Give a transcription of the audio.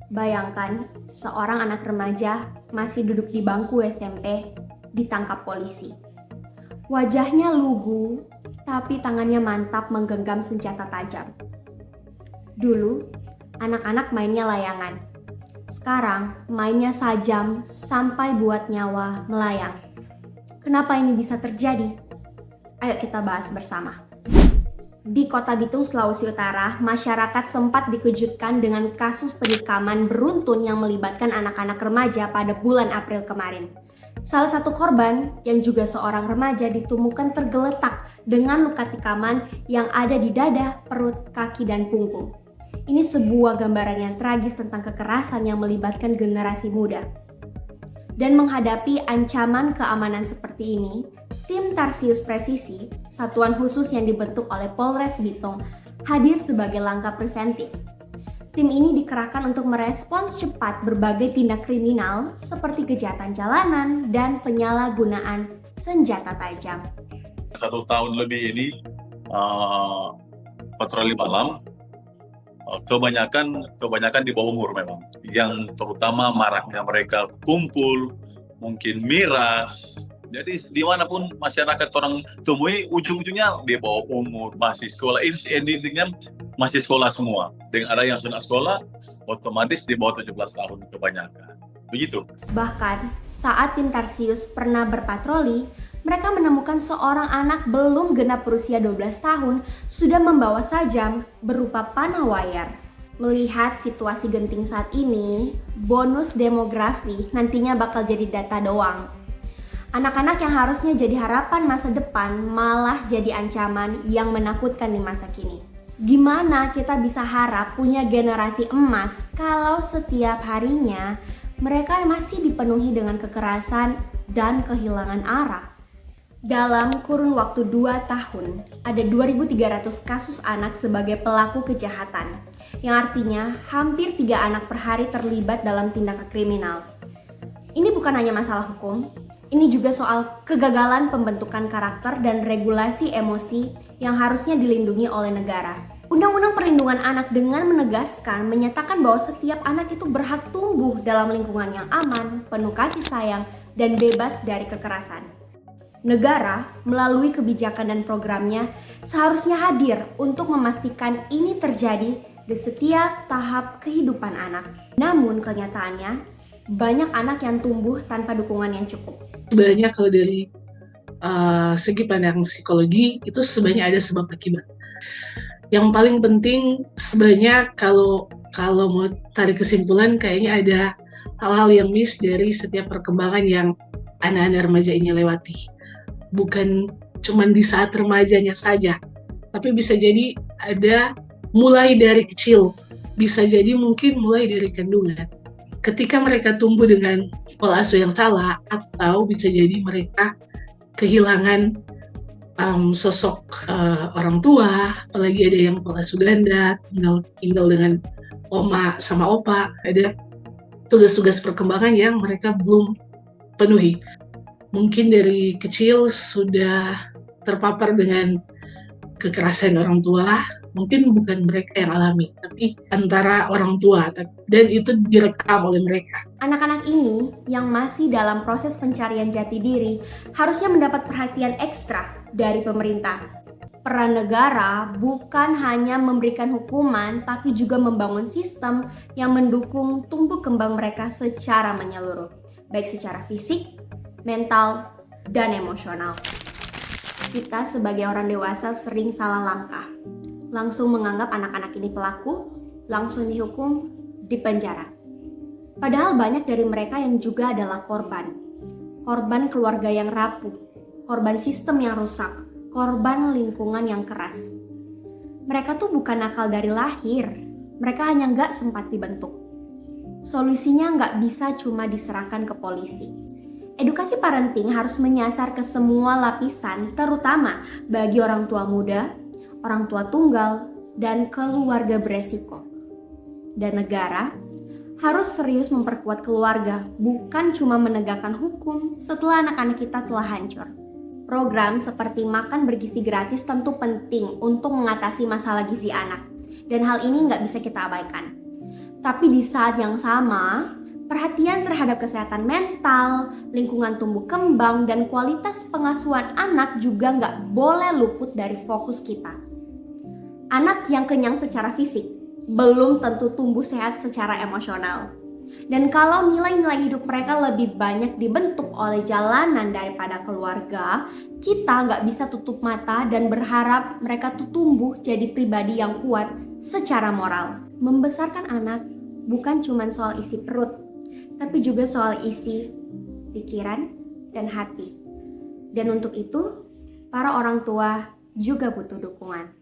Bayangkan, seorang anak remaja masih duduk di bangku SMP ditangkap polisi. Wajahnya lugu, tapi tangannya mantap menggenggam senjata tajam. Dulu, anak-anak mainnya layangan. Sekarang, mainnya sajam sampai buat nyawa melayang. Kenapa ini bisa terjadi? Ayo kita bahas bersama. Di Kota Bitung, Sulawesi Utara, masyarakat sempat dikejutkan dengan kasus penikaman beruntun yang melibatkan anak-anak remaja pada bulan April kemarin. Salah satu korban, yang juga seorang remaja, ditemukan tergeletak dengan luka tikaman yang ada di dada, perut, kaki, dan punggung. Ini sebuah gambaran yang tragis tentang kekerasan yang melibatkan generasi muda. Dan menghadapi ancaman keamanan seperti ini, Tim Tarsius Presisi, satuan khusus yang dibentuk oleh Polres Bitung, hadir sebagai langkah preventif. Tim ini dikerahkan untuk merespons cepat berbagai tindak kriminal seperti kejahatan jalanan dan penyalahgunaan senjata tajam. 1 tahun lebih ini patroli malam, kebanyakan di bawah umur memang, yang terutama maraknya mereka kumpul, mungkin miras. Jadi dimanapun masyarakat orang temui, ujung-ujungnya di bawah umur, masih sekolah, intinya masih sekolah semua. Dengan ada yang sudah sekolah, otomatis di bawah 17 tahun kebanyakan. Begitu. Bahkan saat tim Tarsius pernah berpatroli, mereka menemukan seorang anak belum genap berusia 12 tahun sudah membawa sajam berupa panah wayar. Melihat situasi genting saat ini, bonus demografi nantinya bakal jadi data doang. Anak-anak yang harusnya jadi harapan masa depan malah jadi ancaman yang menakutkan di masa kini. Gimana kita bisa harap punya generasi emas kalau setiap harinya mereka masih dipenuhi dengan kekerasan dan kehilangan arah? Dalam kurun waktu 2 tahun, ada 2.300 kasus anak sebagai pelaku kejahatan, yang artinya hampir 3 anak per hari terlibat dalam tindakan kriminal. Ini bukan hanya masalah hukum, ini juga soal kegagalan pembentukan karakter dan regulasi emosi yang harusnya dilindungi oleh negara. Undang-Undang Perlindungan Anak dengan menegaskan menyatakan bahwa setiap anak itu berhak tumbuh dalam lingkungan yang aman, penuh kasih sayang, dan bebas dari kekerasan. Negara melalui kebijakan dan programnya seharusnya hadir untuk memastikan ini terjadi di setiap tahap kehidupan anak. Namun kenyataannya, banyak anak yang tumbuh tanpa dukungan yang cukup. Sebenarnya kalau dari segi pandang psikologi itu sebenarnya ada sebab akibat. Yang paling penting sebenarnya kalau mau tarik kesimpulan, kayaknya ada hal-hal yang miss dari setiap perkembangan yang anak-anak remaja ini lewati. Bukan cuma di saat remajanya saja, tapi bisa jadi ada mulai dari kecil, bisa jadi mungkin mulai dari kandungan. Ketika mereka tumbuh dengan pola asuh yang salah, atau bisa jadi mereka kehilangan sosok orang tua, apalagi ada yang pola asuh ganda, tinggal dengan oma sama opa, ada tugas-tugas perkembangan yang mereka belum penuhi. Mungkin dari kecil sudah terpapar dengan kekerasan orang tua, mungkin bukan mereka yang alami, tapi antara orang tua, dan itu direkam oleh mereka. Anak-anak ini yang masih dalam proses pencarian jati diri harusnya mendapat perhatian ekstra dari pemerintah. Peran negara bukan hanya memberikan hukuman, tapi juga membangun sistem yang mendukung tumbuh kembang mereka secara menyeluruh, baik secara fisik, mental, dan emosional. Kita sebagai orang dewasa sering salah langkah, langsung menganggap anak-anak ini pelaku, langsung dihukum, dipenjara. Padahal banyak dari mereka yang juga adalah korban. Korban keluarga yang rapuh, korban sistem yang rusak, korban lingkungan yang keras. Mereka tuh bukan nakal dari lahir, mereka hanya nggak sempat dibentuk. Solusinya nggak bisa cuma diserahkan ke polisi. Edukasi parenting harus menyasar ke semua lapisan, terutama bagi orang tua muda, orang tua tunggal, dan keluarga beresiko. Dan negara harus serius memperkuat keluarga, bukan cuma menegakkan hukum setelah anak-anak kita telah hancur. Program seperti makan bergizi gratis tentu penting untuk mengatasi masalah gizi anak, dan hal ini nggak bisa kita abaikan. Tapi di saat yang sama, perhatian terhadap kesehatan mental, lingkungan tumbuh kembang, dan kualitas pengasuhan anak juga nggak boleh luput dari fokus kita. Anak yang kenyang secara fisik belum tentu tumbuh sehat secara emosional. Dan kalau nilai-nilai hidup mereka lebih banyak dibentuk oleh jalanan daripada keluarga, kita nggak bisa tutup mata dan berharap mereka tuh tumbuh jadi pribadi yang kuat secara moral. Membesarkan anak bukan cuma soal isi perut, tapi juga soal isi pikiran dan hati. Dan untuk itu, para orang tua juga butuh dukungan.